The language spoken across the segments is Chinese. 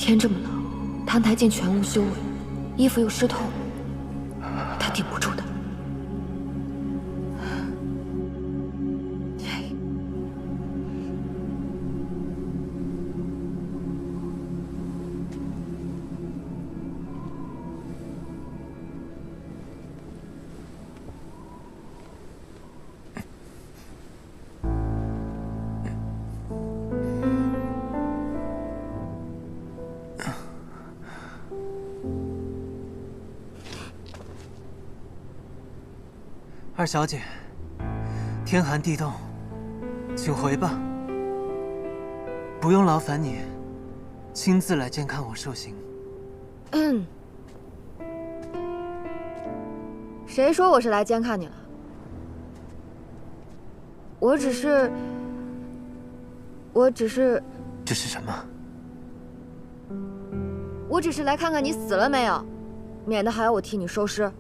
天这么冷，澹台烬全无修为，衣服又湿透，他顶不住的。二小姐，天寒地冻，请回吧。不用劳烦你亲自来监看我受刑。谁说我是来监看你了？我只是……这是什么？我只是来看看你死了没有，免得还要我替你收尸。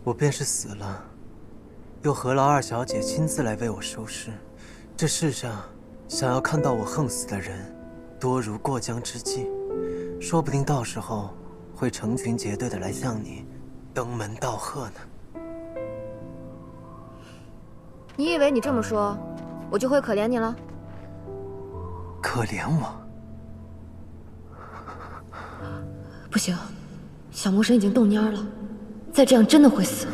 我便是死了，又何劳二小姐亲自来为我收尸？这世上想要看到我横死的人，多如过江之鲫，说不定到时候会成群结队的来向你登门道贺呢。你以为你这么说，我就会可怜你了？可怜我？不行，小魔神已经动蔫了。再这样真的会死。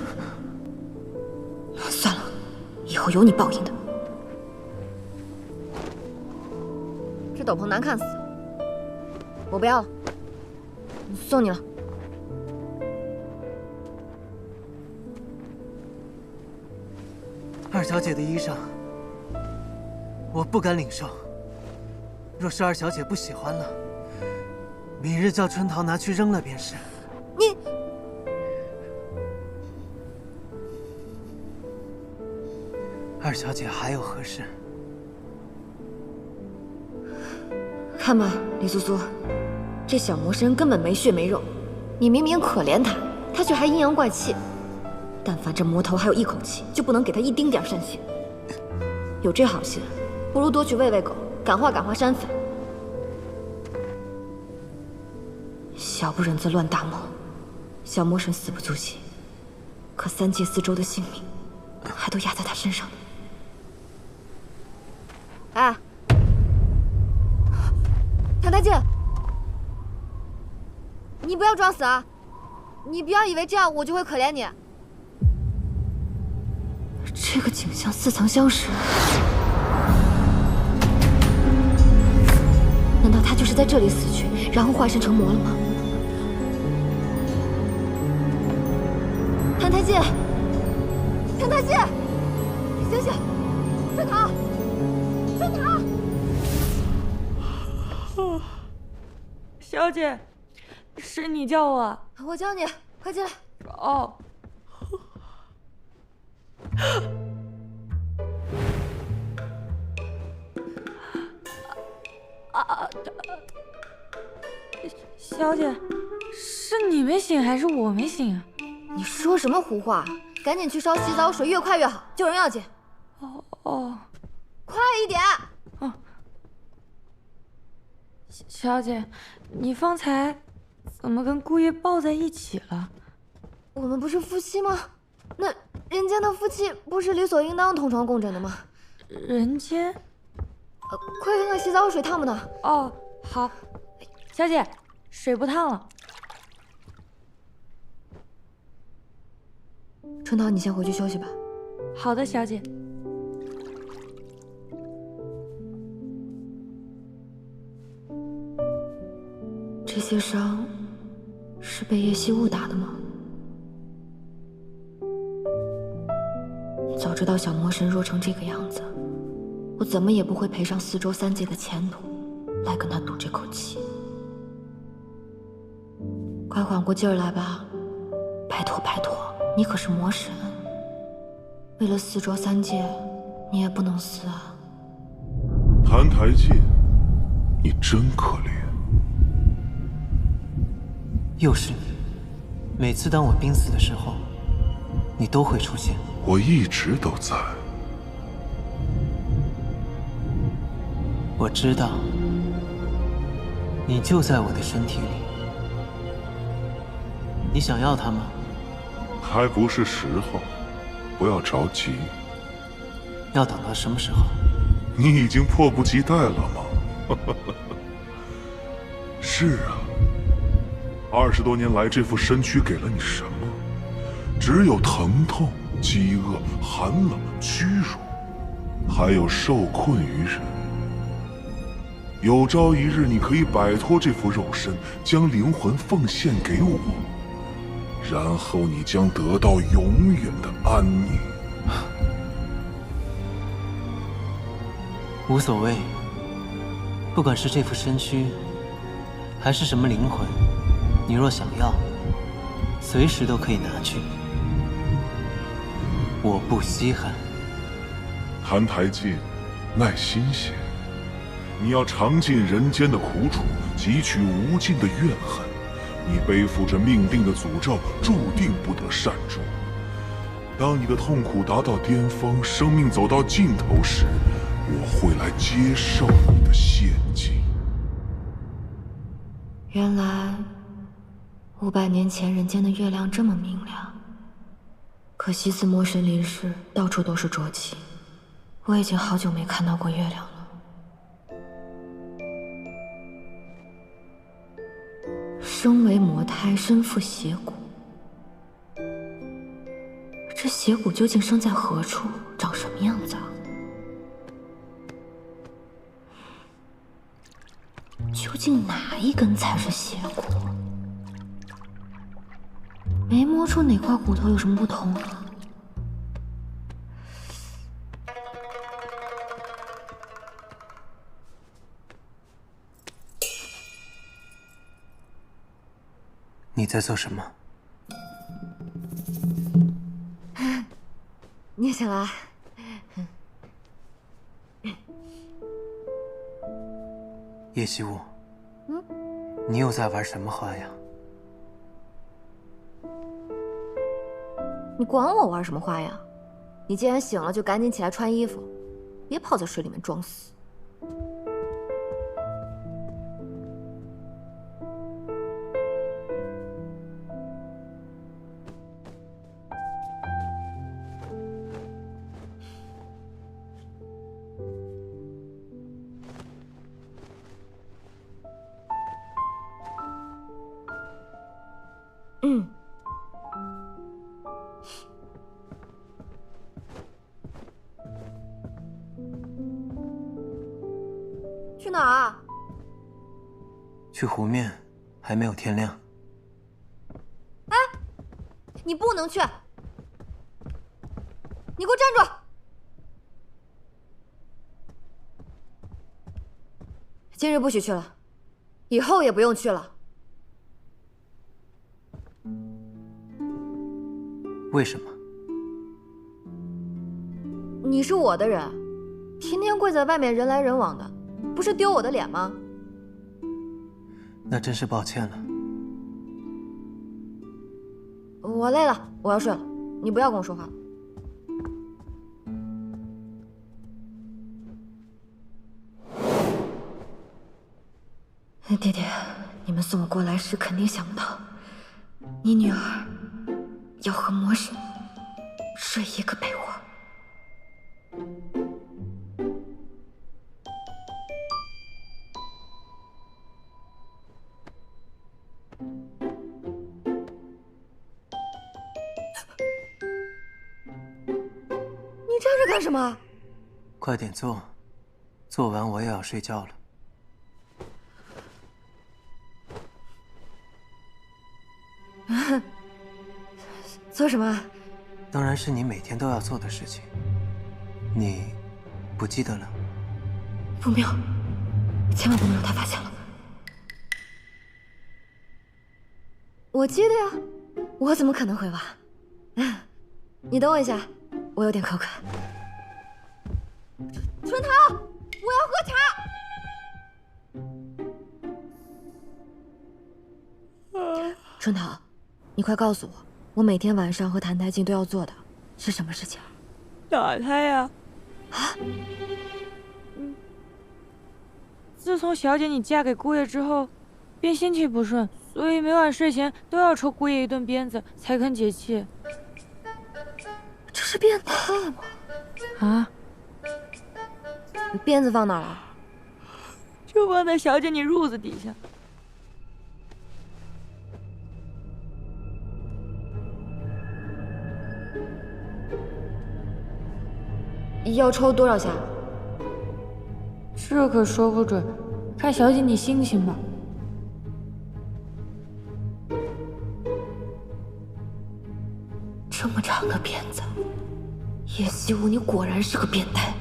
算了，以后有你报应的。这斗篷难看死了，我不要了，送你了。二小姐的衣裳，我不敢领受。若是二小姐不喜欢了，明日叫春桃拿去扔了便是。你。二小姐还有何事？看吧，李苏苏，这小魔神根本没血没肉，你明明可怜他，他却还阴阳怪气。但凡这魔头还有一口气，就不能给他一丁点善心。有这好心，不如多去喂喂狗，感化感化山匪。小不忍则乱大谋，小魔神死不足惜，可三界四周的性命，还都压在他身上呢。哎，澹台烬，你不要装死啊！你不要以为这样我就会可怜你。这个景象似曾相识，难道他就是在这里死去，然后化身成魔了吗？澹台烬，澹台烬，醒醒！春桃，春桃！小姐，是你叫我？我叫你，快进来。哦。小姐，是你没醒还是我没醒啊？你说什么胡话？赶紧去烧洗澡水，越快越好，救人要紧。哦，快一点！哦，小姐，你方才怎么跟姑爷抱在一起了？我们不是夫妻吗？那人间的夫妻不是理所应当同床共枕的吗？人间？快看看洗澡水烫不烫？哦，好。小姐，水不烫了。春桃，你先回去休息吧。好的，小姐。这些伤是被叶惜雾打的吗？早知道小魔神弱成这个样子，我怎么也不会赔上四周三界的前途来跟他赌这口气。快缓过劲儿来吧，拜托拜托，你可是魔神，为了四周三界，你也不能死啊！澹台烬，你真可怜。又是你，每次当我濒死的时候，你都会出现。我一直都在。我知道，你就在我的身体里。你想要它吗？还不是时候，不要着急。要等到什么时候？你已经迫不及待了吗？是啊，20多年来，这副身躯给了你什么？只有疼痛、饥饿、寒冷、屈辱，还有受困于人。有朝一日，你可以摆脱这副肉身，将灵魂奉献给我，然后你将得到永远的安宁。无所谓，不管是这副身躯，还是什么灵魂，你若想要，随时都可以拿去，我不稀罕。澹台烬，耐心些，你要尝尽人间的苦楚，汲取无尽的怨恨。你背负着命定的诅咒，注定不得善终。当你的痛苦达到巅峰，生命走到尽头时，我会来接受你的献祭。原来500年前人间的月亮这么明亮，可惜自魔神离世，到处都是浊气。我已经好久没看到过月亮了。生为魔胎，身负邪骨。这邪骨究竟生在何处，长什么样子啊？究竟哪一根才是邪骨？没摸出哪块骨头有什么不同啊？你在做什么？你也醒了？叶希雾，你又在玩什么花样？你管我玩什么花样？你既然醒了，就赶紧起来穿衣服，别泡在水里面装死。去哪儿啊？去湖面，还没有天亮。哎，你不能去！你给我站住！今日不许去了，以后也不用去了。为什么？你是我的人，天天跪在外面人来人往的，不是丢我的脸吗？那真是抱歉了。我累了，我要睡了，你不要跟我说话。爹爹，你们送我过来时肯定想不到，你女儿要和魔神睡一个被窝。你站着干什么？快点做，做完我也要睡觉了。做什么？当然是你每天都要做的事情。你不记得了？不妙，千万不能让他发现了。我记得呀，我怎么可能会忘？你等我一下，我有点口渴。春桃，我要喝茶。春桃，你快告诉我每天晚上和澹台烬都要做的是什么事情？打他呀！啊？自从小姐你嫁给姑爷之后，便心气不顺，所以每晚睡前都要抽姑爷一顿鞭子才肯解气。这是变态吗？啊？你鞭子放哪儿了？就放在小姐你褥子底下。要抽多少下？这可说不准，看小姐你心情吧。这么长的鞭子，叶希武，你果然是个变态。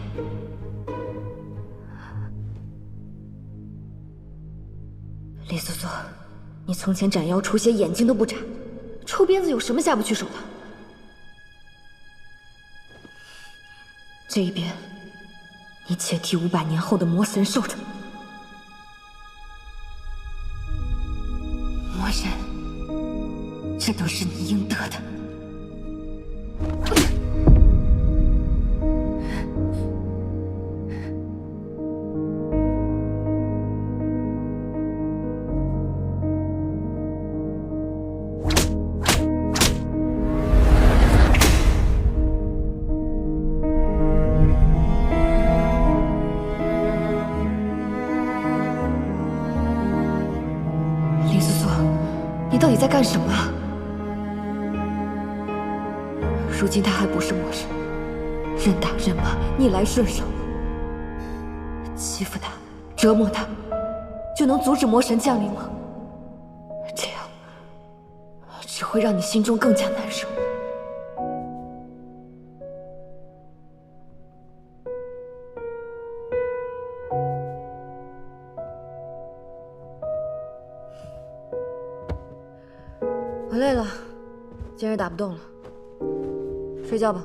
李素素，你从前斩妖除邪，眼睛都不眨，抽鞭子有什么下不去手的？这一鞭，你且替500年后的魔神受着。魔神，这都是你应得的。李素素，你到底在干什么啊？如今他还不是魔神，任打任骂，逆来顺受，欺负他，折磨他，就能阻止魔神降临吗？这样只会让你心中更加难受。我累了，今日打不动了，睡觉吧。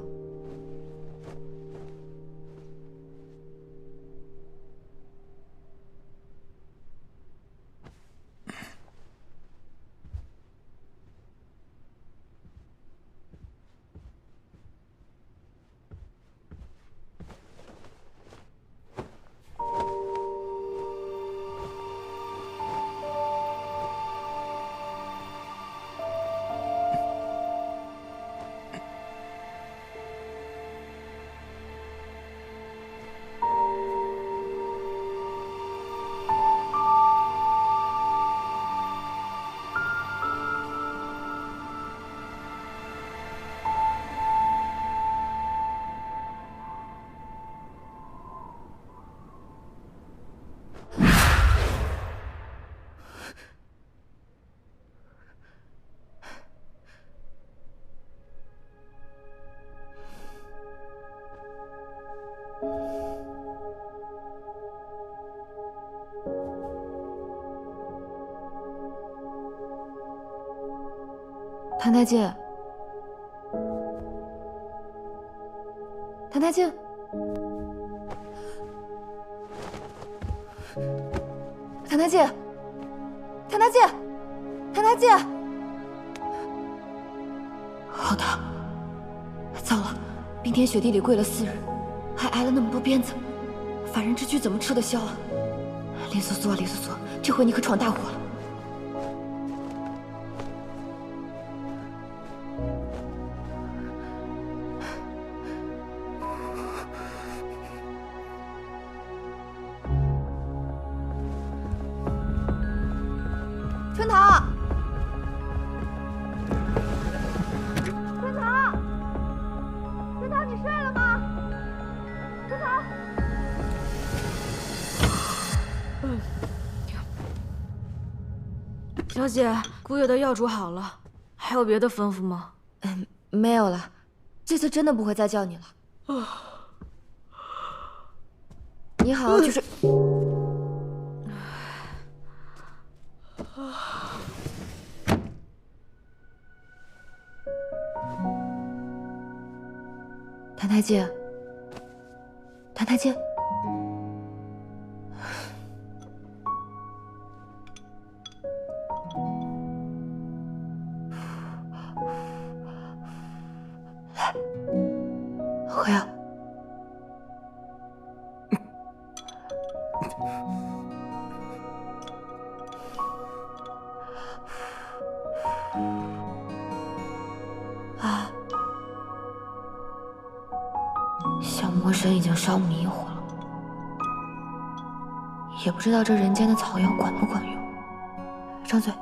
谭太监，谭太监，谭太监，谭太监，谭太监！好的，糟了，冰天雪地里跪了4日，还挨了那么多鞭子，凡人之躯怎么吃得消啊？林素素啊，林素素，这回你可闯大祸了！春桃，春桃，春桃，你睡了吗？春桃，小姐，姑爷的药煮好了，还有别的吩咐吗？没有了，这次真的不会再叫你了。你好好去睡。谭太监，谭太监，来，回啊！小魔神已经烧迷糊了，也不知道这人间的草药管不管用。张嘴。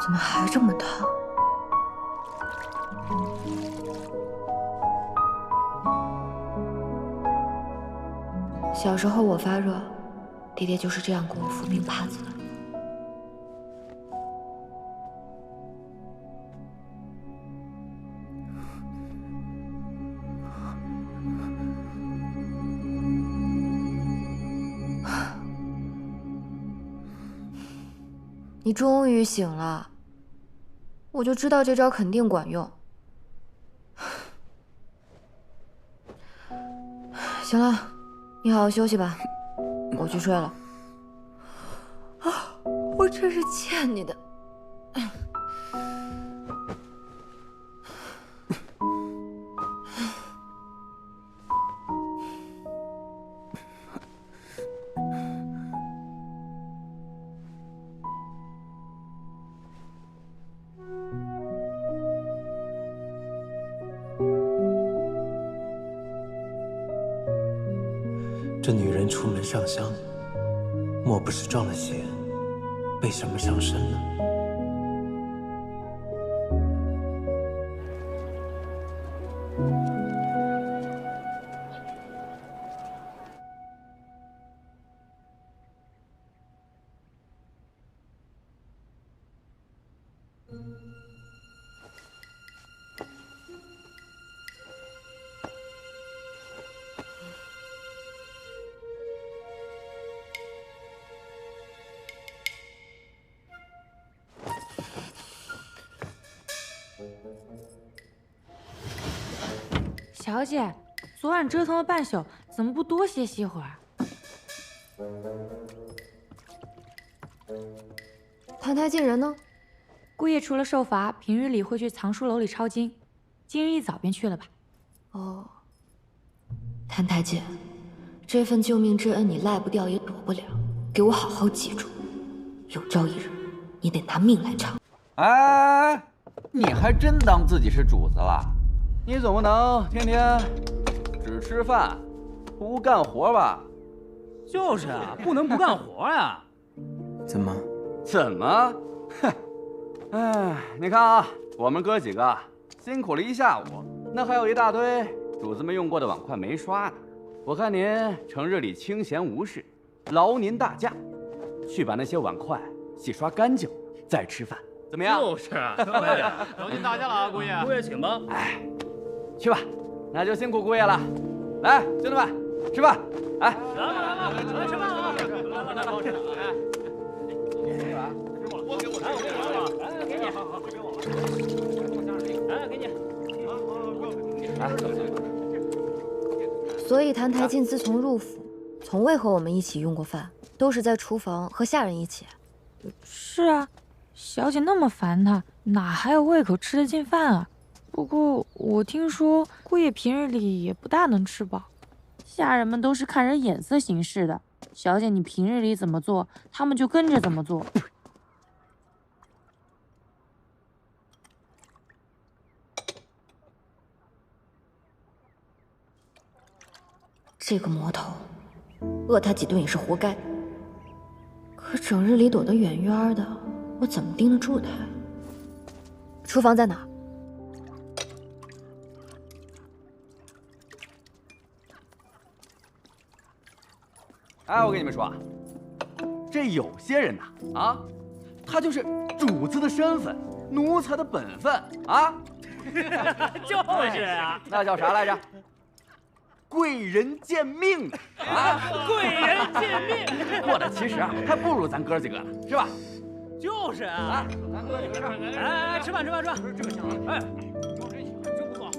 怎么还这么烫？小时候我发热，爹爹就是这样给我敷冰帕子的。你终于醒了，我就知道这招肯定管用。行了，你好好休息吧，我去睡了。啊，我真是欠你的。这女人出门上香，莫不是撞了邪，被什么上身了？小姐，昨晚折腾了半宿，怎么不多歇息一会儿？谭台烬人呢？姑爷除了受罚，平日里会去藏书楼里抄经，今日一早便去了吧？哦，谭台烬，这份救命之恩你赖不掉也躲不了，给我好好记住，有朝一日你得拿命来偿。哎，你还真当自己是主子了？你总不能天天只吃饭不干活吧？就是啊，不能不干活呀。怎么？哼，哎，你看啊，我们哥几个辛苦了一下午，那还有一大堆主子们用过的碗筷没刷呢。我看您成日里清闲无事，劳您大驾，去把那些碗筷洗刷干净，再吃饭，怎么样？就是啊，对呀，劳您大驾了啊，姑爷。姑爷请吧。哎，去吧，那就辛苦姑爷了。来，兄弟们，吃饭！哎，来吃饭啊！来，帮我吃。哎，我给我，哎，给你，好，给我，哎，给你，所以谭台烬自从入府，从未和我们一起用过饭，都是在厨房和下人一起。是啊，小姐那么烦他，哪还有胃口吃得进饭啊？不过我听说姑爷平日里也不大能吃饱，下人们都是看人眼色行事的。小姐你平日里怎么做，他们就跟着怎么做。这个魔头，饿他几顿也是活该。可整日里躲得远远的，我怎么盯得住他？厨房在哪？哎，我跟你们说啊，这有些人呐，啊，他就是主子的身份，奴才的本分啊。就是啊，那叫啥来着？贵人见命啊！贵人见命。过得其实啊，还不如咱哥几个呢，是吧？就是啊，咱哥几个这，哎，吃饭，这个香，哎，真不错。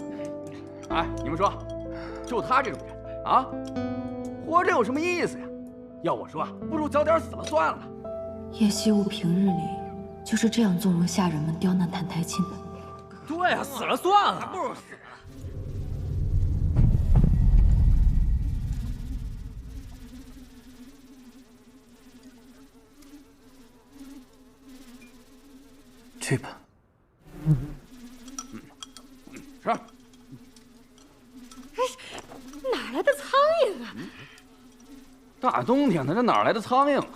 哎，你们说，就他这种人啊，活着有什么意思呀？要我说啊，不如早点死了算了。叶惜雾平日里就是这样纵容下人们刁难谭台烬的。对啊，死了算了，还不如死了。去吧。是。哪来的苍蝇啊？大冬天的，这哪来的苍蝇啊？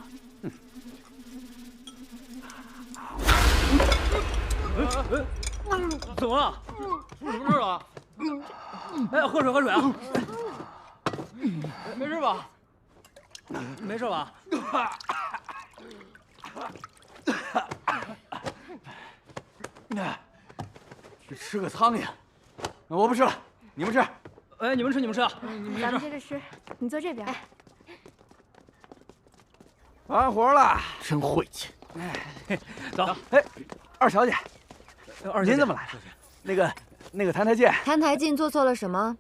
怎么了？出什么事了？哎，喝水啊！没事吧？没事吧？只吃个苍蝇，我不吃了，你们吃。哎，你们吃。咱们接着吃，你坐这边。完活了，真晦气。走。哎，二小姐，您怎么来了？那个谭台剑，谭台烬做错了什么，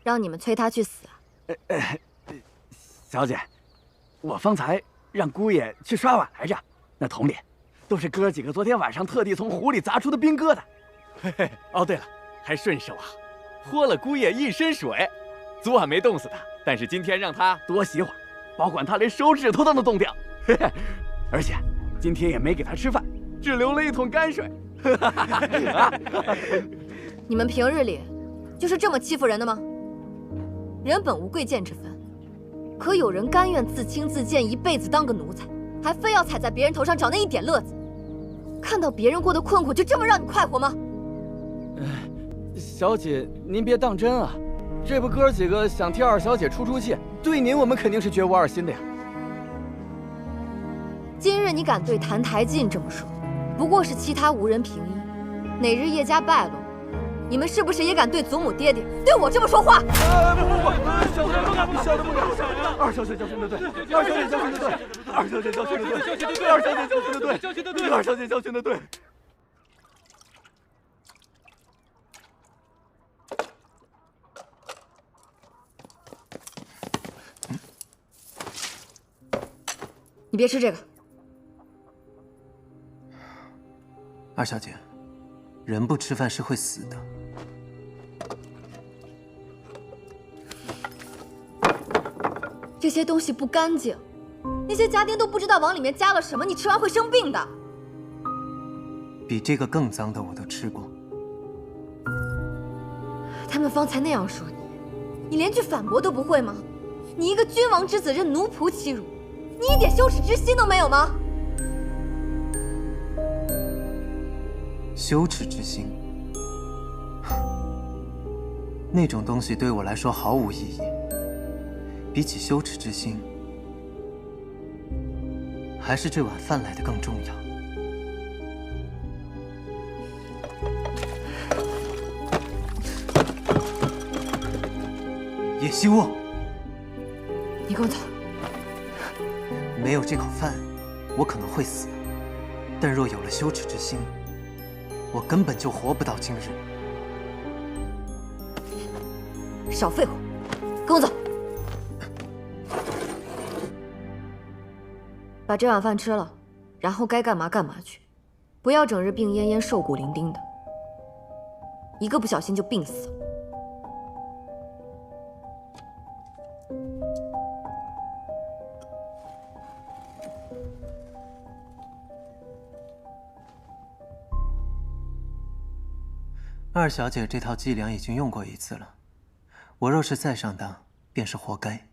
让你们催他去死啊？小姐，我方才让姑爷去刷碗来着，那桶里都是哥几个昨天晚上特地从湖里砸出的冰疙瘩。嘿嘿，哦对了，还顺手泼了姑爷一身水。昨晚没冻死他，但是今天让他多洗会儿，保管他连手指头都能冻掉。嘿嘿，而且今天也没给他吃饭，只留了一桶泔水。你们平日里就是这么欺负人的吗？人本无贵贱之分，可有人甘愿自轻自贱，一辈子当个奴才，还非要踩在别人头上找那一点乐子。看到别人过得困苦，就这么让你快活吗？小姐，您别当真啊，这不哥几个想替二小姐出气，对您我们肯定是绝无二心的呀。今日你敢对谭台烬这么说，不过是其他无人凭依。哪日叶家败落，你们是不是也敢对祖母爹爹对我这么说话？不，小的不敢，二小姐教训的对，二小姐教训的对，二小姐教训的对，二小姐教训的对，二小姐教训的对。你别吃这个。二小姐，人不吃饭是会死的。这些东西不干净，那些家丁都不知道往里面加了什么，你吃完会生病的。比这个更脏的我都吃过。他们方才那样说你，你连句反驳都不会吗？你一个君王之子任奴仆欺辱，你一点羞耻之心都没有吗？羞耻之心，那种东西对我来说毫无意义。比起羞耻之心，还是这碗饭来的更重要。叶希沃，你跟我走。没有这口饭，我可能会死；但若有了羞耻之心，我根本就活不到今日。少废话，跟我走。把这碗饭吃了，然后该干嘛干嘛去，不要整日病恹恹、瘦骨伶仃的，一个不小心就病死了。二小姐这套伎俩已经用过一次了，我若是再上当，便是活该。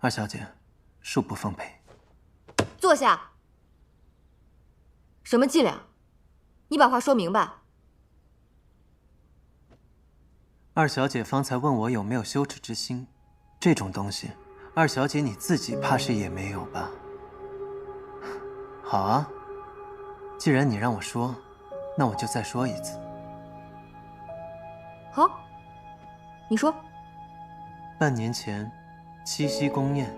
二小姐，恕不奉陪。坐下。什么伎俩？你把话说明白。二小姐方才问我有没有羞耻之心，这种东西，二小姐你自己怕是也没有吧？好啊，既然你让我说，那我就再说一次。好，你说。半年前，七夕宫宴，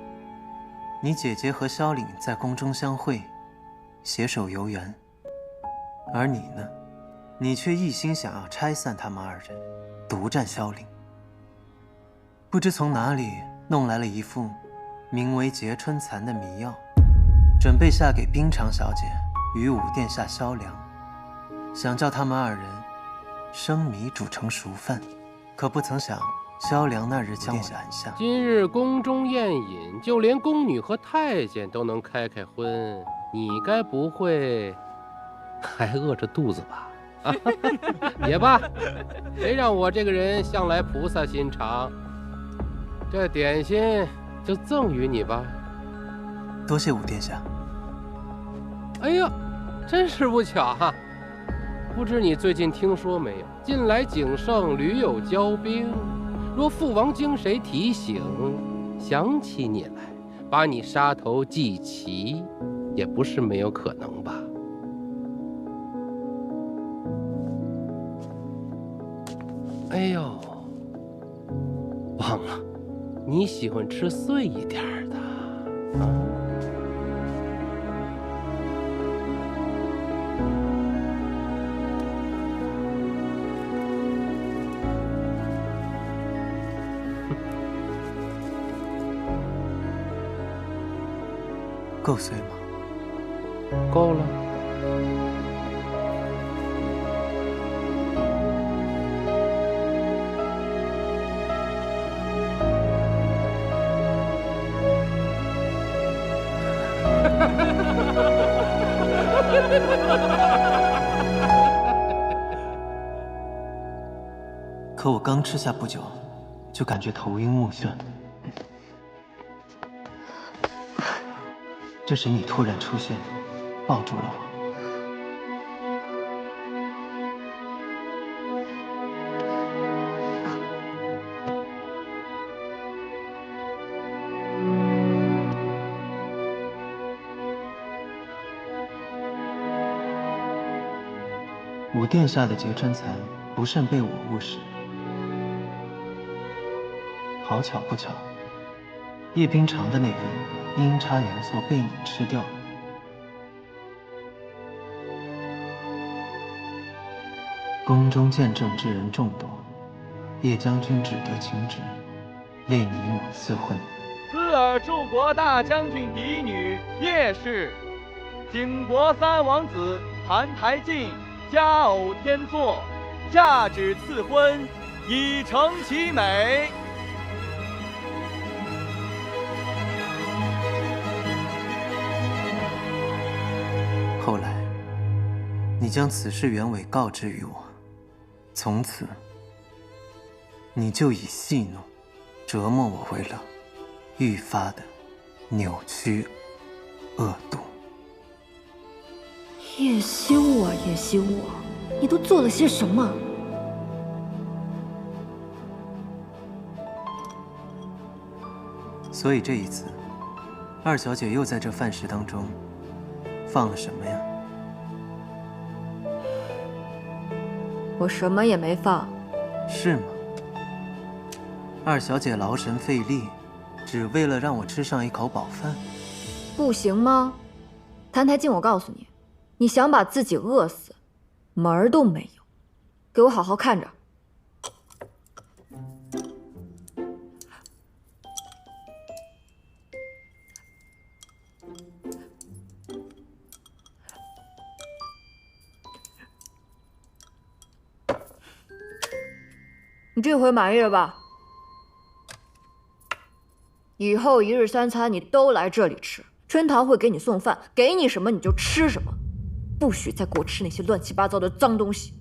你姐姐和萧凛在宫中相会，携手游园。而你呢，你却一心想要拆散他们二人，独占萧凛。不知从哪里弄来了一副名为劫春蚕的迷药，准备下给冰长小姐与武殿下萧良，想叫他们二人生米煮成熟饭。可不曾想，萧良那日将我拦下。今日宫中宴饮，就连宫女和太监都能开婚，你该不会……还饿着肚子吧？也罢，谁让我这个人向来菩萨心肠，这点心就赠予你吧。多谢武殿下。哎呀，真是不巧哈！不知你最近听说没有？近来景圣屡有骄兵，若父王经谁提醒，想起你来，把你杀头祭旗，也不是没有可能吧？哎呦，忘了，你喜欢吃碎一点的啊。够碎吗？够了。可我刚吃下不久，就感觉头晕目眩。这时你突然出现，抱住了我。武殿下的劫川才不慎被我误食，好巧不巧，叶冰长的那份阴差阳错被你吃掉了。宫中见证之人众多，叶将军只得请旨，令你我赐婚。兹尔柱国大将军嫡女叶氏，景国三王子澹台烬佳偶天作，下旨赐婚，以成其美。后来，你将此事原委告知于我，从此，你就以戏弄、折磨我为乐，愈发的扭曲、恶毒。叶惜我，叶惜我，你都做了些什么？所以这一次，二小姐又在这饭食当中放了什么呀？我什么也没放。是吗？二小姐劳神费力，只为了让我吃上一口饱饭？不行吗？澹台烬，我告诉你，你想把自己饿死，门儿都没有。给我好好看着。你这回满意了吧？以后一日三餐你都来这里吃，春桃会给你送饭，给你什么你就吃什么，不许再给我吃那些乱七八糟的脏东西。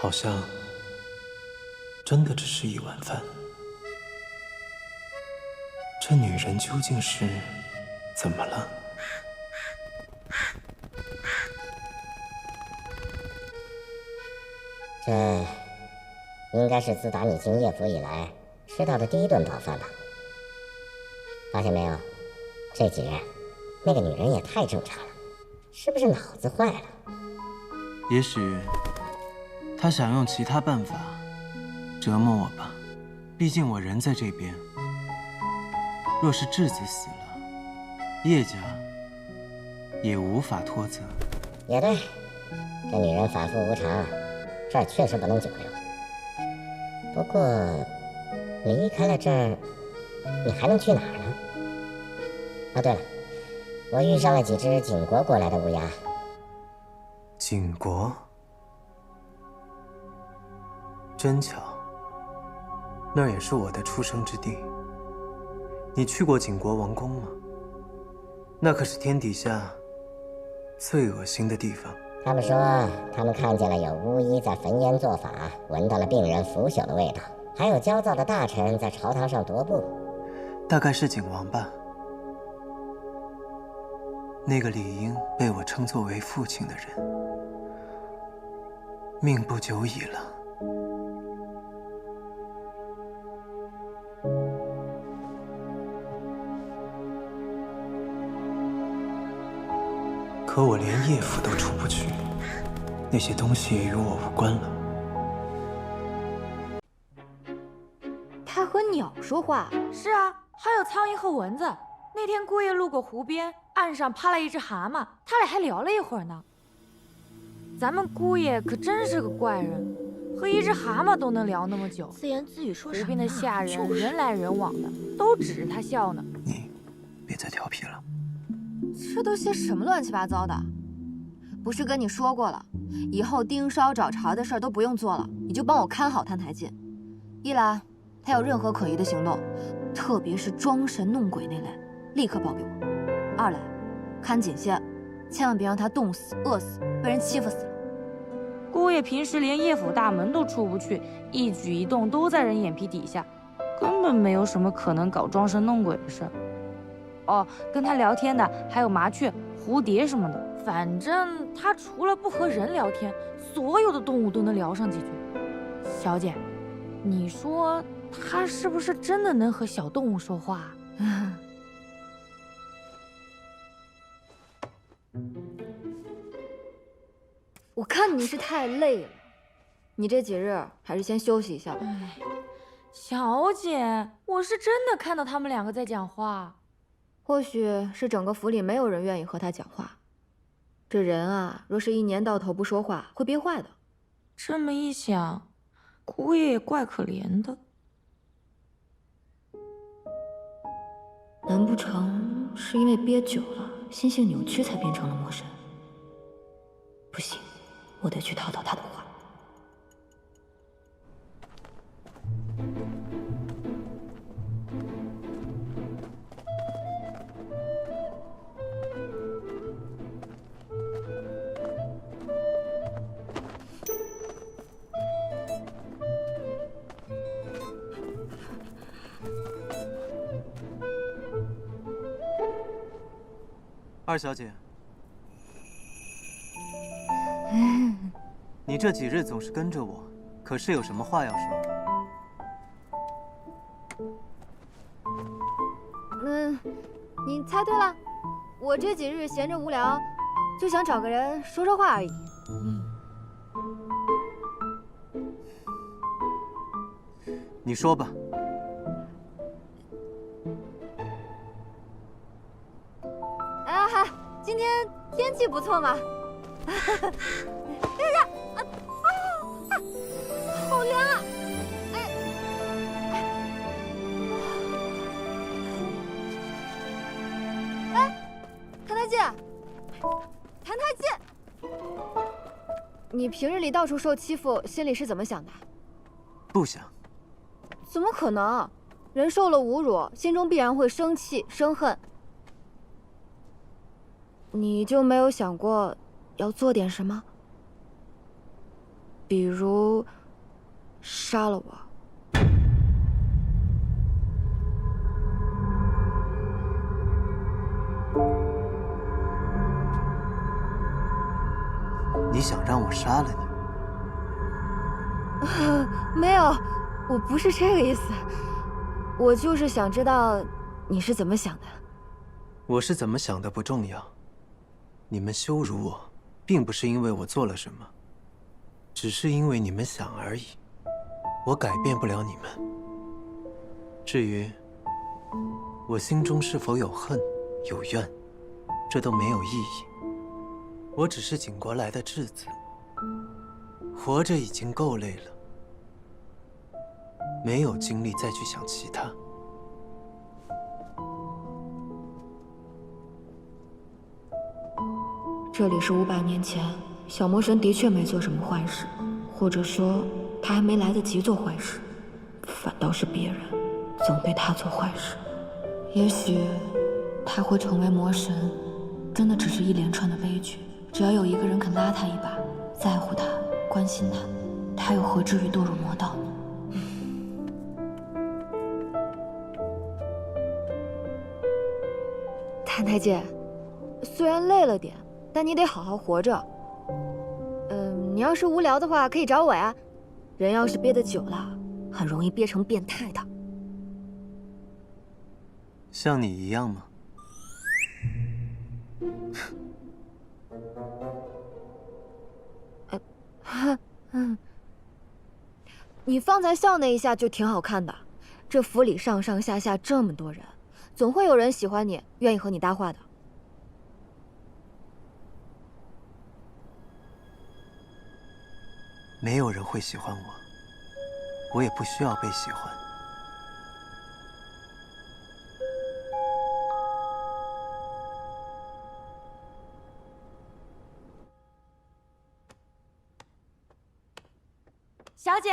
好像真的只是一碗饭。这女人究竟是怎么了？这应该是自打你进叶府以来吃到的第一顿饱饭吧？发现没有，这几日那个女人也太正常了，是不是脑子坏了？也许她想用其他办法折磨我吧，毕竟我人在这边，若是质子死了，叶家也无法脱责。也对，这女人反复无常，这儿确实不能久留。不过，离开了这儿，你还能去哪儿呢？啊，对了，我遇上了几只景国过来的乌鸦。景国，真巧，那儿也是我的出生之地。你去过景国王宫吗？那可是天底下最恶心的地方。他们说，他们看见了有巫医在焚烟做法，闻到了病人腐朽的味道，还有焦躁的大臣在朝堂上踱步。大概是景王吧。那个理应被我称作为父亲的人，命不久矣了。可我连叶府都出不去，那些东西也与我无关了。他和鸟说话？是啊，还有苍蝇和蚊子。那天姑爷路过湖边，岸上趴了一只蛤蟆，他俩还聊了一会儿呢。咱们姑爷可真是个怪人，和一只蛤蟆都能聊那么久，自言自语说什么？湖边的下人人来人往的，都指着他笑呢。你别再调皮了。这都些什么乱七八糟的？不是跟你说过了，以后盯梢找茬的事儿都不用做了，你就帮我看好澹台烬。一来，他有任何可疑的行动，特别是装神弄鬼那类，立刻报给我；二来，看紧些，千万别让他冻死、饿死、被人欺负死了。姑爷平时连叶府大门都出不去，一举一动都在人眼皮底下，根本没有什么可能搞装神弄鬼的事。哦，跟他聊天的还有麻雀、蝴蝶什么的，反正他除了不和人聊天，所有的动物都能聊上几句。小姐，你说他是不是真的能和小动物说话？我看你是太累了，你这几日还是先休息一下吧。小姐，我是真的看到他们两个在讲话。或许是整个府里没有人愿意和他讲话。这人啊，若是一年到头不说话，会憋坏的。这么一想，姑爷也怪可怜的。难不成是因为憋久了，心性扭曲才变成了魔神？不行，我得去讨讨他的话。二小姐，你这几日总是跟着我，可是有什么话要说？你猜对了，我这几日闲着无聊，就想找个人说说话而已。你说吧。今天天气不错嘛。好凉啊！澹台烬，澹台烬，你平日里到处受欺负，心里是怎么想的？不想。怎么可能？人受了侮辱，心中必然会生气、生恨。你就没有想过要做点什么？比如杀了我？你想让我杀了你？没有，我不是这个意思。我就是想知道你是怎么想的。我是怎么想的不重要。你们羞辱我，并不是因为我做了什么，只是因为你们想而已。我改变不了你们。至于我心中是否有恨、有怨，这都没有意义。我只是景国来的质子，活着已经够累了，没有精力再去想其他。这里是500年前，小魔神的确没做什么坏事，或者说他还没来得及做坏事，反倒是别人总对他做坏事。也许他会成为魔神，真的只是一连串的悲剧。只要有一个人肯拉他一把，在乎他，关心他，他又何至于堕入魔道呢？谭台姐，虽然累了点，但你得好好活着。你要是无聊的话，可以找我呀。人要是憋得久了，很容易憋成变态的。像你一样吗？你方才笑那一下就挺好看的。这府里上上下下这么多人，总会有人喜欢你，愿意和你搭话的。没有人会喜欢我，我也不需要被喜欢。小姐，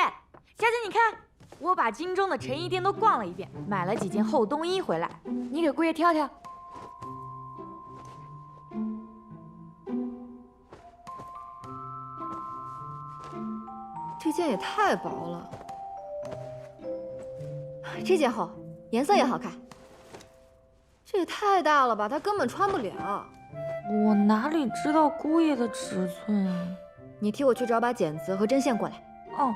你看，我把京中的成衣店都逛了一遍，买了几件厚冬衣回来，你给姑爷挑挑。这件也太薄了，这件厚，颜色也好看。这也太大了吧，他根本穿不了。我哪里知道姑爷的尺寸？你替我去找把剪子和针线过来。哦。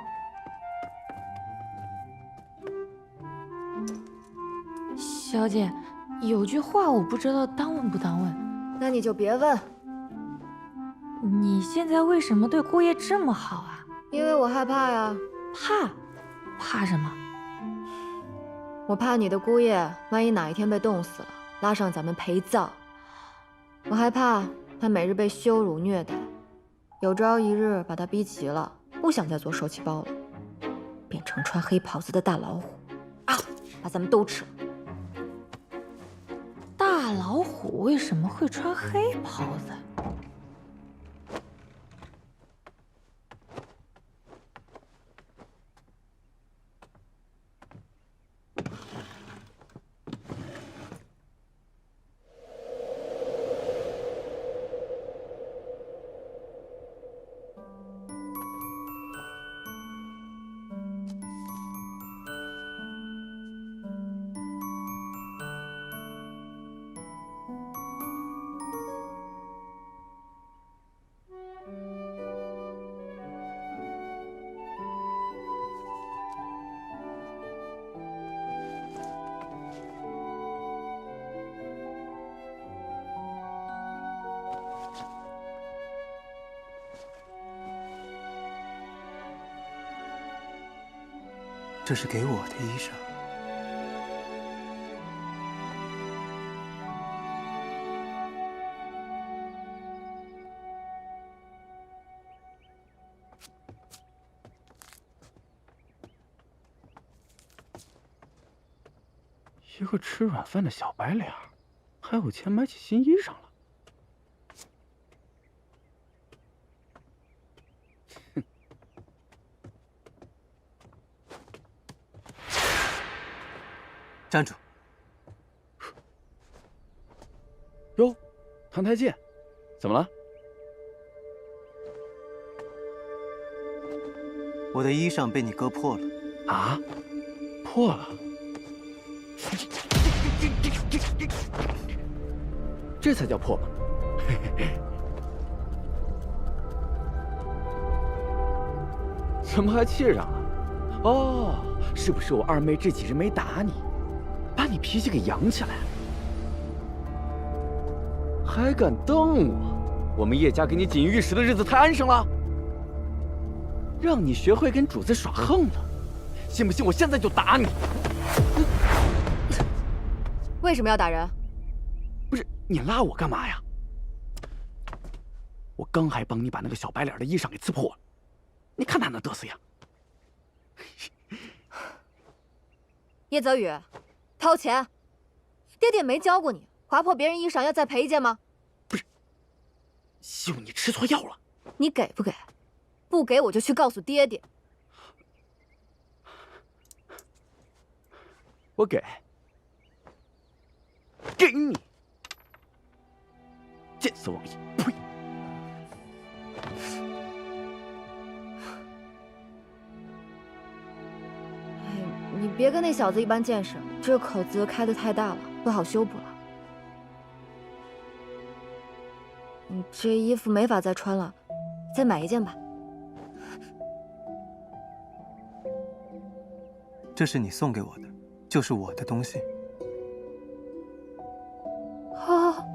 小姐，有句话我不知道当问不当问。那你就别问。你现在为什么对姑爷这么好啊？因为我害怕呀。怕什么？我怕你的姑爷万一哪一天被冻死了，拉上咱们陪葬。我害怕他每日被羞辱虐待，有朝一日把他逼急了，不想再做受气包了，变成穿黑袍子的大老虎啊，把咱们都吃了。大老虎为什么会穿黑袍子？这是给我的衣裳。一个吃软饭的小白脸，还有钱买起新衣裳了。站住！哟，谭台剑，怎么了？我的衣裳被你割破了。啊？破了？这才叫破嘛！怎么还气上了？哦，是不是我二妹这几日没打你，把你脾气给养起来了？还敢瞪我？我们叶家给你锦衣玉食的日子太安生了，让你学会跟主子耍横了。信不信我现在就打你？为什么要打人？不是你拉我干嘛呀？我刚还帮你把那个小白脸的衣裳给刺破了，你看他那嘚瑟样。叶泽宇，掏钱！爹爹没教过你，划破别人衣裳要再赔一件吗？不是，秀你吃错药了。你给不给？不给我就去告诉爹爹。我给你，见色忘义！呸！你别跟那小子一般见识，这口子开得太大了，不好修补了。你这衣服没法再穿了，再买一件吧。这是你送给我的，就是我的东西。好，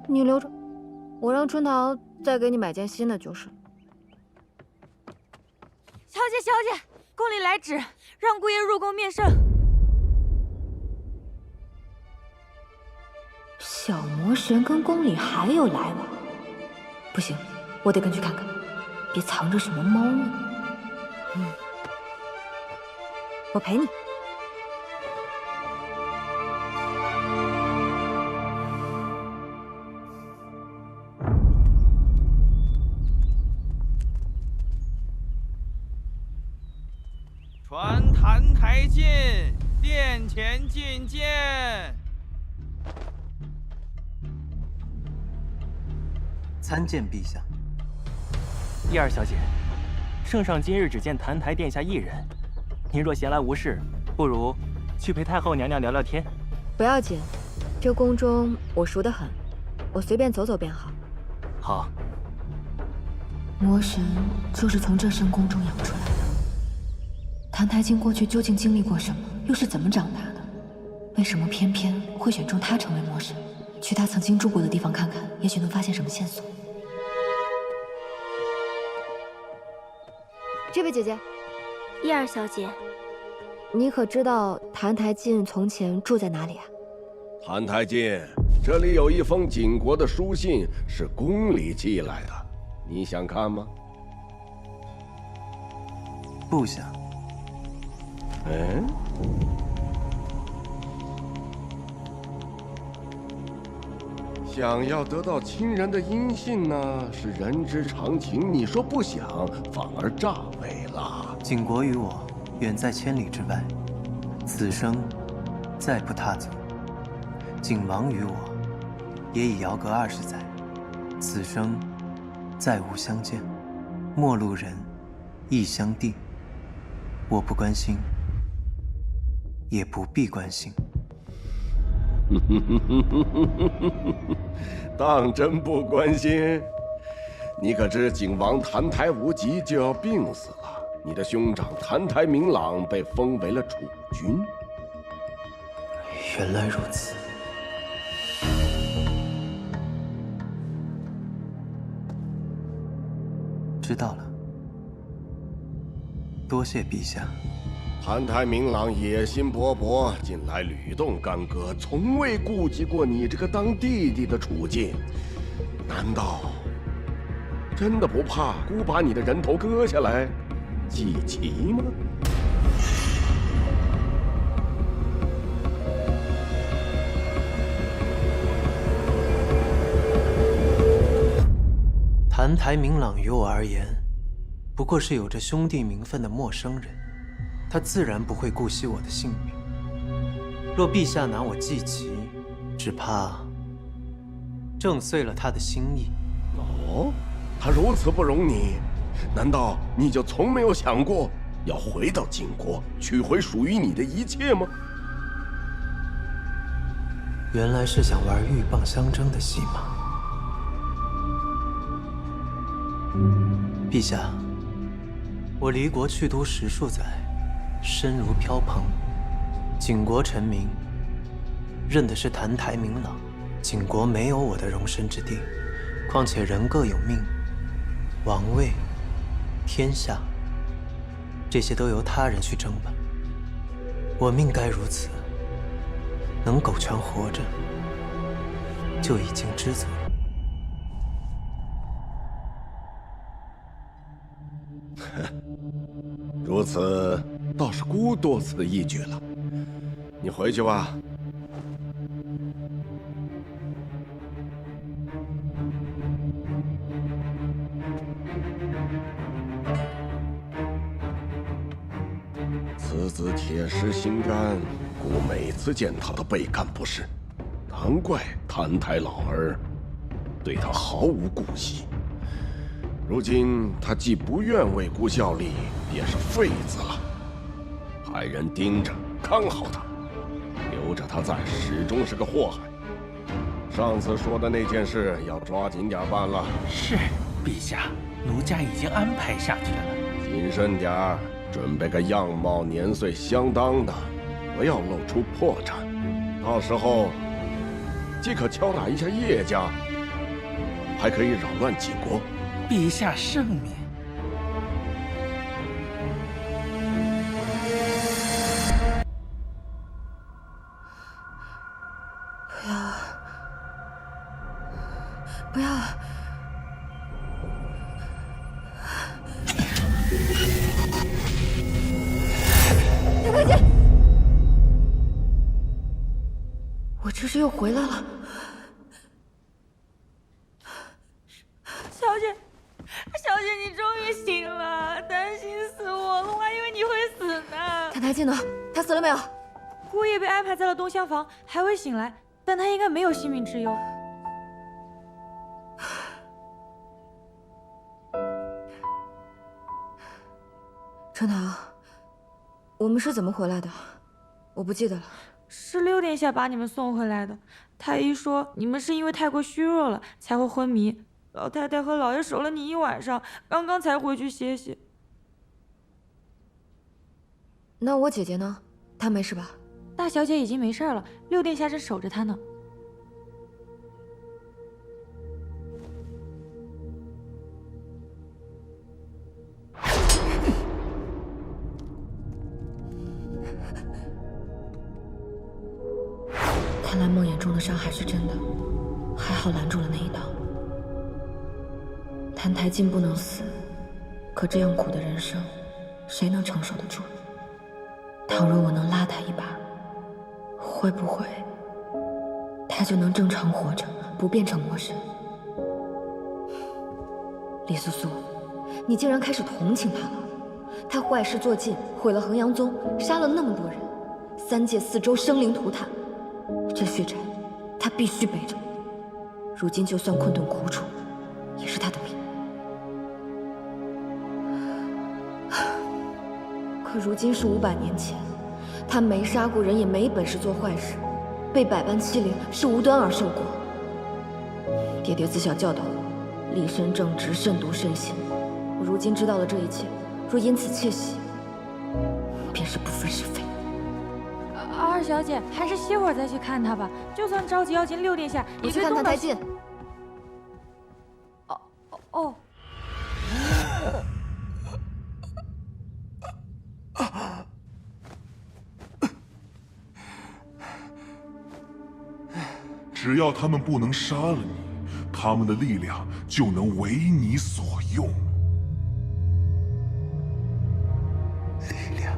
你留着，我让春桃再给你买件新的就是。小姐，宫里来旨，让姑爷入宫面圣。小魔神跟宫里还有来往，不行，我得跟去看看，别藏着什么猫腻。我陪你。传澹台进，殿前觐见。参见陛下。叶二小姐，圣上今日只见澹台殿下一人，您若闲来无事，不如去陪太后娘娘聊聊天。不要紧，这宫中我熟得很，我随便走走便好。好。魔神就是从这深宫中养出来的。澹台烬过去究竟经历过什么，又是怎么长大的？为什么偏偏会选中他成为魔神？去他曾经住过的地方看看，也许能发现什么线索。这位姐姐，叶二小姐，你可知道澹台烬从前住在哪里啊？澹台烬，这里有一封景国的书信，是宫里寄来的，你想看吗？不想。想要得到亲人的音信呢，是人之常情。你说不想，反而诈伪了。景国与我远在千里之外，此生再不踏足；景王与我也已遥隔20载，此生再无相见。陌路人，异乡地，我不关心。也不必关心。当真不关心？你可知景王澹台无极就要病死了，你的兄长澹台明朗被封为了储君。原来如此。知道了，多谢陛下。澹台明朗野心勃勃，近来屡动干戈，从未顾及过你这个当弟弟的处境。难道真的不怕孤把你的人头割下来祭旗吗？澹台明朗于我而言，不过是有着兄弟名分的陌生人。他自然不会顾惜我的性命。若陛下拿我祭旗，只怕震碎了他的心意。哦，他如此不容你，难道你就从没有想过要回到景国，取回属于你的一切吗？原来是想玩鹬蚌相争的戏码。陛下，我离国去都10数载。身如飘蓬，景国臣民认的是澹台明朗，景国没有我的容身之地。况且人各有命，王位、天下，这些都由他人去争吧。我命该如此，能苟全活着，就已经知足。如此倒是孤多此一举了。你回去吧。此子铁石心肝，故每次见他都倍感不适。难怪谭台老儿对他毫无顾忌。如今他既不愿为孤效力，也是废子了。派人盯着看好他，留着他在始终是个祸害。上次说的那件事要抓紧点办了。是，陛下，奴家已经安排下去了。谨慎点儿，准备个样貌年岁相当的，不要露出破绽。到时候既可敲打一下叶家，还可以扰乱晋国。陛下圣明。不要！太太姐，我这是又回来了。小姐，你终于醒了，担心死我了，我还以为你会死呢。太太静呢？他死了没有？姑爷被安排在了东厢房，还未醒来，但他应该没有性命之忧。陈堂，我们是怎么回来的？我不记得了。是6殿下把你们送回来的。太医说你们是因为太过虚弱了才会昏迷。老太太和老爷守了你1晚上，刚刚才回去歇歇。那我姐姐呢？她没事吧？大小姐已经没事了，6殿下正守着她呢。看来梦魇中的伤害是真的，还好拦住了那一刀。谭台烬不能死，可这样苦的人生，谁能承受得住？倘若我能拉他一把，会不会他就能正常活着，不变成魔神？李素素，你竟然开始同情他了。他坏事做尽，毁了衡阳宗，杀了那么多人，3界4周生灵涂炭，这血债他必须背着。如今就算困顿苦楚，也是他的命。可如今是500年前，他没杀过人，也没本事做坏事，被百般欺凌，是无端而受过。爹爹自小教导我，立身正直，慎独慎心。我如今知道了这一切，若因此窃喜，便是不分是非。二小姐，还是歇会儿再去看他吧。就算着急要见6殿下，你去看谭台烬。哦。只要他们不能杀了你，他们的力量就能为你所用。力量。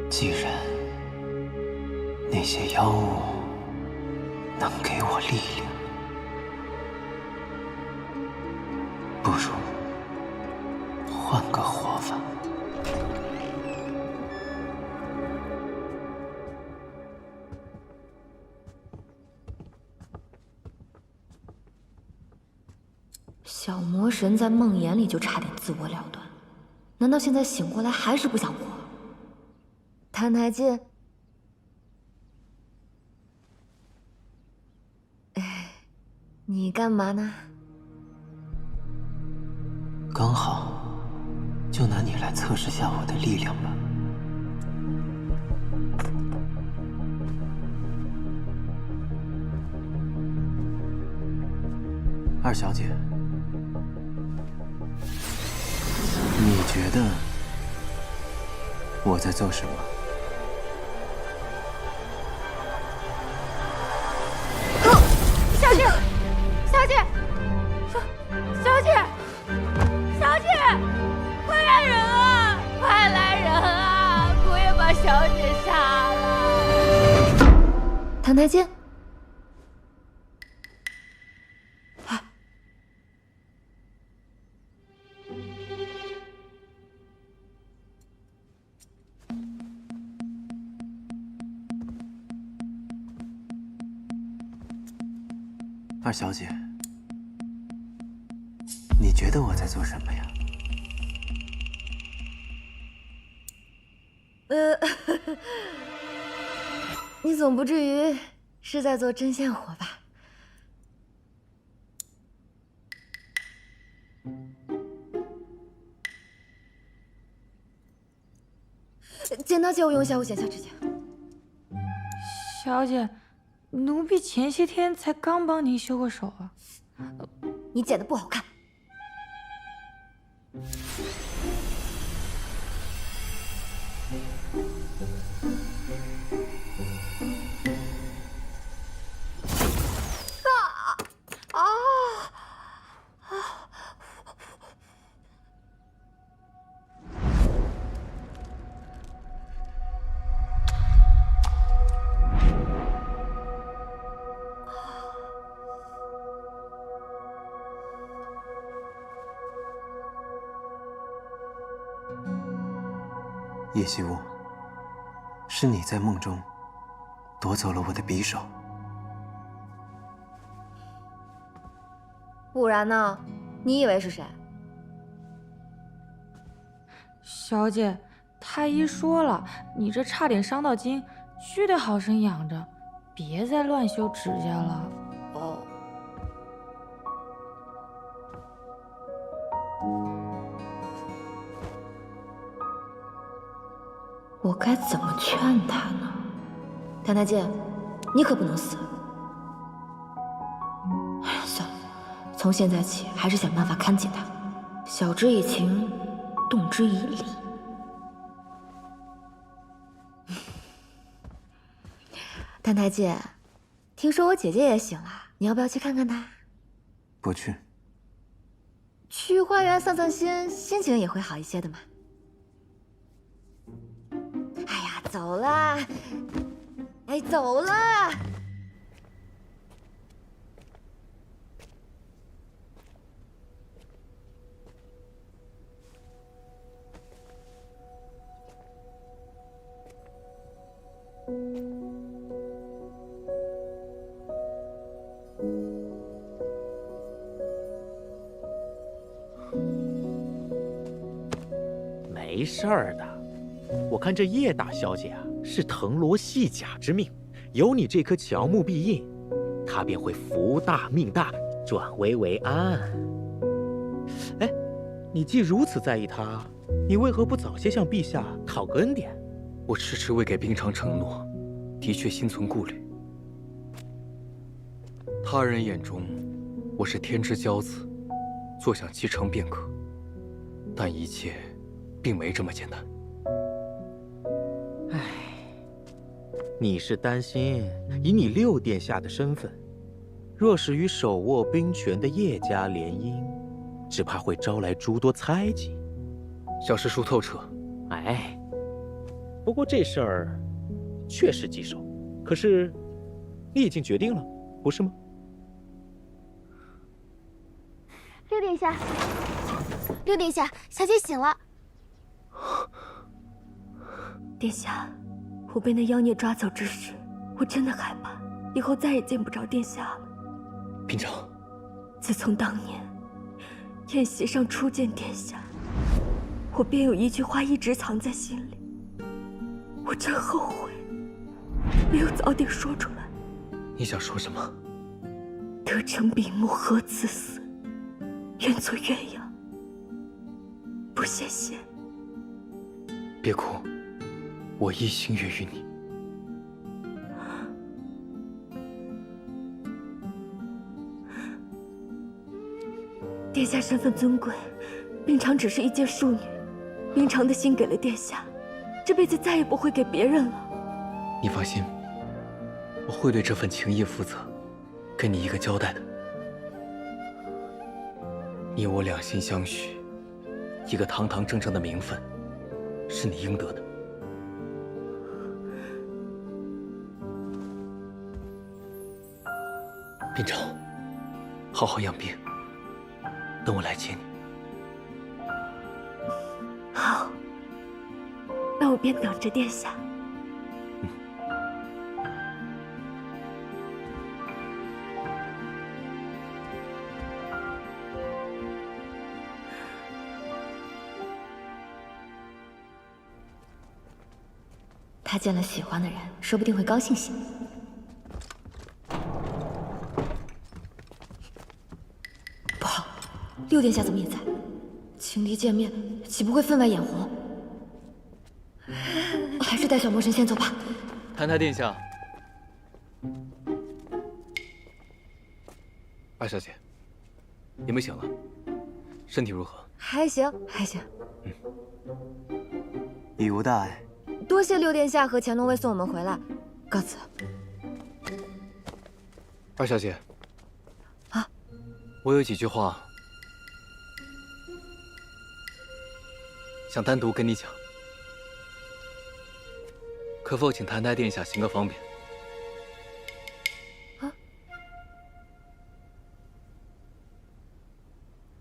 既然那些妖物能给我力量，不如换个活法。小魔神在梦魇里就差点自我了断，难道现在醒过来还是不想活？澹台烬，你干嘛呢？刚好，就拿你来测试下我的力量吧。二小姐，你觉得我在做什么？小姐，小姐，小姐，小姐，快来人啊！快来人啊！姑爷把小姐杀了。澹台烬。二小姐，你觉得我在做什么呀？你总不至于是在做针线活吧？剪刀借我用一下，我剪下指甲。小姐，奴婢前些天才刚帮您修过手啊。你剪得不好看。叶希雾，是你在梦中夺走了我的匕首。不然呢？你以为是谁？小姐，太医说了，你这差点伤到筋，须得好生养着，别再乱修指甲了。哦。我该怎么劝他呢？澹台烬，你可不能死。哎呀，算了，从现在起还是想办法看紧他，晓之以情，动之以理。澹台烬，听说我姐姐也醒了，你要不要去看看她？不去。去花园散散心，心情也会好一些的嘛。哎呀，走啦！哎，走啦！没事儿的，我看这叶大小姐啊是藤萝系甲之命，有你这颗乔木碧印，她便会福大命大，转危为安。哎，你既如此在意她，你为何不早些向陛下讨个恩典？我迟迟未给冰城承诺，的确心存顾虑。他人眼中，我是天之骄子，坐享其成便可。但一切并没这么简单。唉，你是担心以你六殿下的身份，若是与手握兵权的叶家联姻，只怕会招来诸多猜忌。小事疏透彻。哎，不过这事儿确实棘手。可是你已经决定了，不是吗？六殿下，六殿下，小姐醒了。殿下，我被那妖孽抓走之时，我真的害怕，以后再也见不着殿下了。卞长，自从当年宴席上初见殿下，我便有一句话一直藏在心里，我真后悔没有早点说出来。你想说什么？得成比目何辞死，愿做鸳鸯不羡仙。别哭，我一心愿与你。殿下身份尊贵，冰常只是一介庶女，冰常的心给了殿下，这辈子再也不会给别人了。你放心，我会对这份情谊负责，给你一个交代的。你我两心相许，一个堂堂正正的名分，是你应得的。卞常，好好养病，等我来接你。好，那我便等着殿下。他见了喜欢的人，说不定会高兴些。不好，六殿下怎么也在？情敌见面，岂不会分外眼红？还是带小魔神先走吧。澹台殿下，二小姐，你们醒了，身体如何？还行，还行。已无大碍。多谢六殿下和乾隆卫送我们回来，告辞。二小姐，啊，我有几句话想单独跟你讲，可否请澹台殿下行个方便？啊，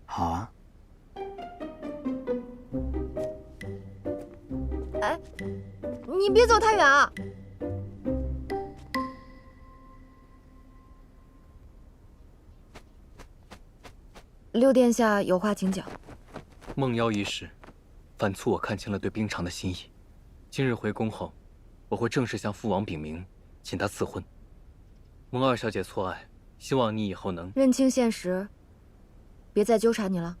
好啊。哎，你别走太远啊！六殿下有话请讲。梦妖一事，反促我看清了对冰常的心意。今日回宫后，我会正式向父王禀明，请他赐婚。蒙二小姐错爱，希望你以后能认清现实，别再纠缠你了。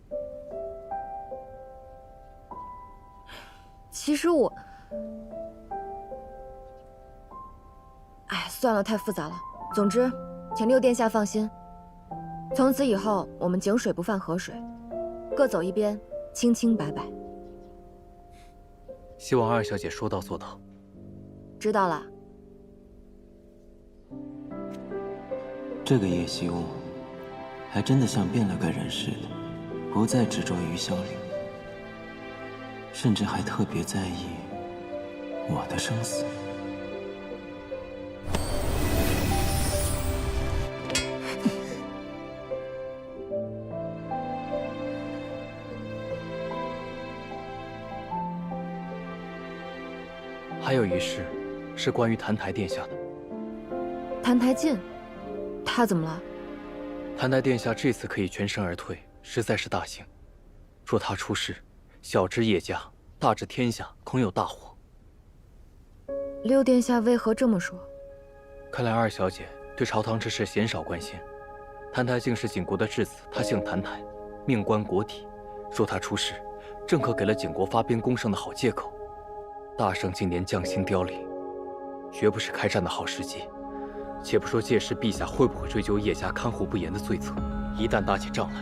其实我，哎，算了，太复杂了。总之，请六殿下放心，从此以后我们井水不犯河水，各走一边，清清白白。希望二小姐说到做到。知道了。这个叶希雾，还真的像变了个人似的，不再执着于萧凌，甚至还特别在意我的生死。还有一事，是关于澹台殿下的。澹台烬，他怎么了？澹台殿下这次可以全身而退，实在是大幸。若他出事，小至叶家，大至天下，恐有大祸。六殿下为何这么说？看来二小姐对朝堂之事鲜少关心。澹台竟是景国的质子，他姓澹台，命官国体。若他出事，正可给了景国发兵攻胜的好借口。大圣今年将星凋零，绝不是开战的好时机。且不说届时陛下会不会追究叶家看护不严的罪责，一旦打起仗来，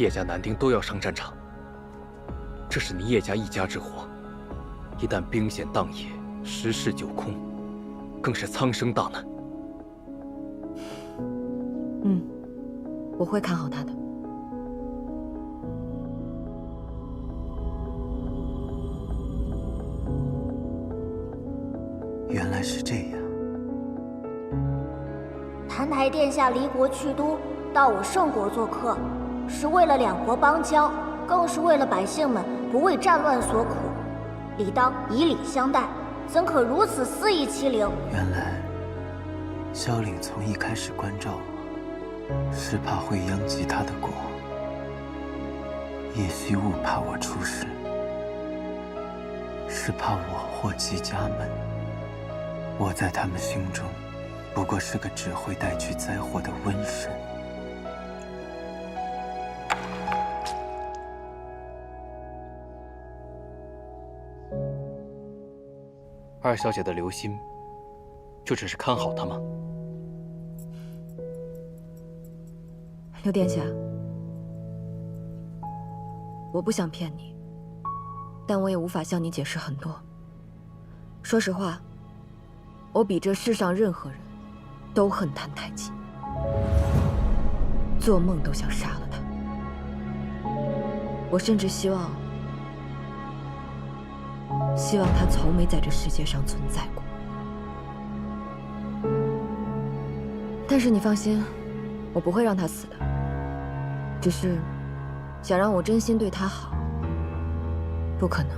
叶家男丁都要上战场。这是你叶家一家之祸，一旦兵险荡野，十室九空，更是苍生大难。我会看好他的。原来是这样。澹台殿下离国去都，到我圣国做客，是为了两国邦交，更是为了百姓们不为战乱所苦，理当以礼相待，怎可如此肆意欺凌？原来，萧凛从一开始关照我，是怕会殃及他的国。叶虚雾怕我出事，是怕我祸及家门。我在他们心中，不过是个只会带去灾祸的瘟神。二小姐的留心，就只是看好他吗？刘殿下，我不想骗你，但我也无法向你解释很多。说实话，我比这世上任何人都恨澹台烬，做梦都想杀了他。我甚至希望他从没在这世界上存在过。但是你放心，我不会让他死的。只是想让我真心对他好，不可能。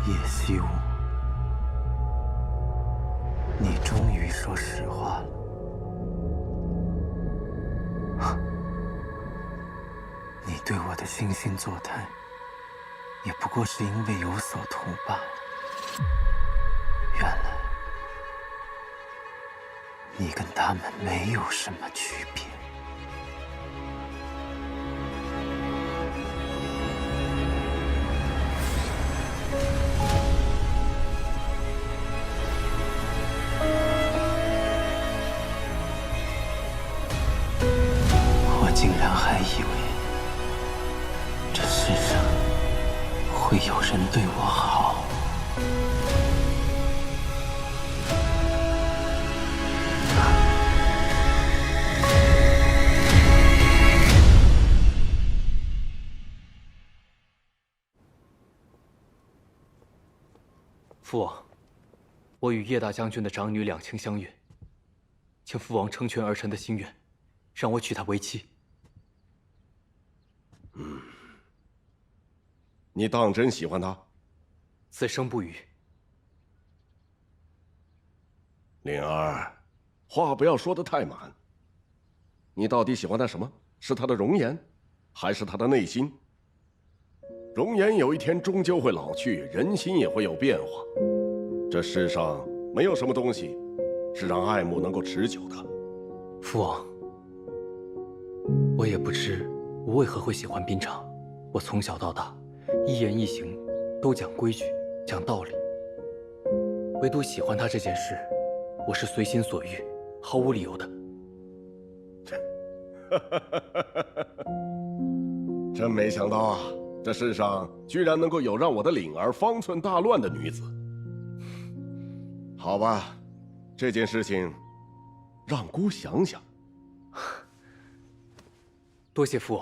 叶虚雾，你终于说实话了。你对我的惺惺作态，也不过是因为有所图罢了。原来，你跟他们没有什么区别。我竟然还以为这世上会有人对我好。父王，我与叶大将军的长女两情相悦，请父王成全儿臣的心愿，让我娶她为妻。你当真喜欢她？此生不渝。灵儿，话不要说得太满。你到底喜欢她什么？是她的容颜，还是她的内心？容颜有一天终究会老去，人心也会有变化。这世上没有什么东西是让爱慕能够持久的。父王，我也不知我为何会喜欢冰场。我从小到大，一言一行都讲规矩，讲道理。唯独喜欢他这件事，我是随心所欲，毫无理由的。真没想到啊，这世上居然能够有让我的灵儿方寸大乱的女子。好吧，这件事情让姑想想。多谢父王。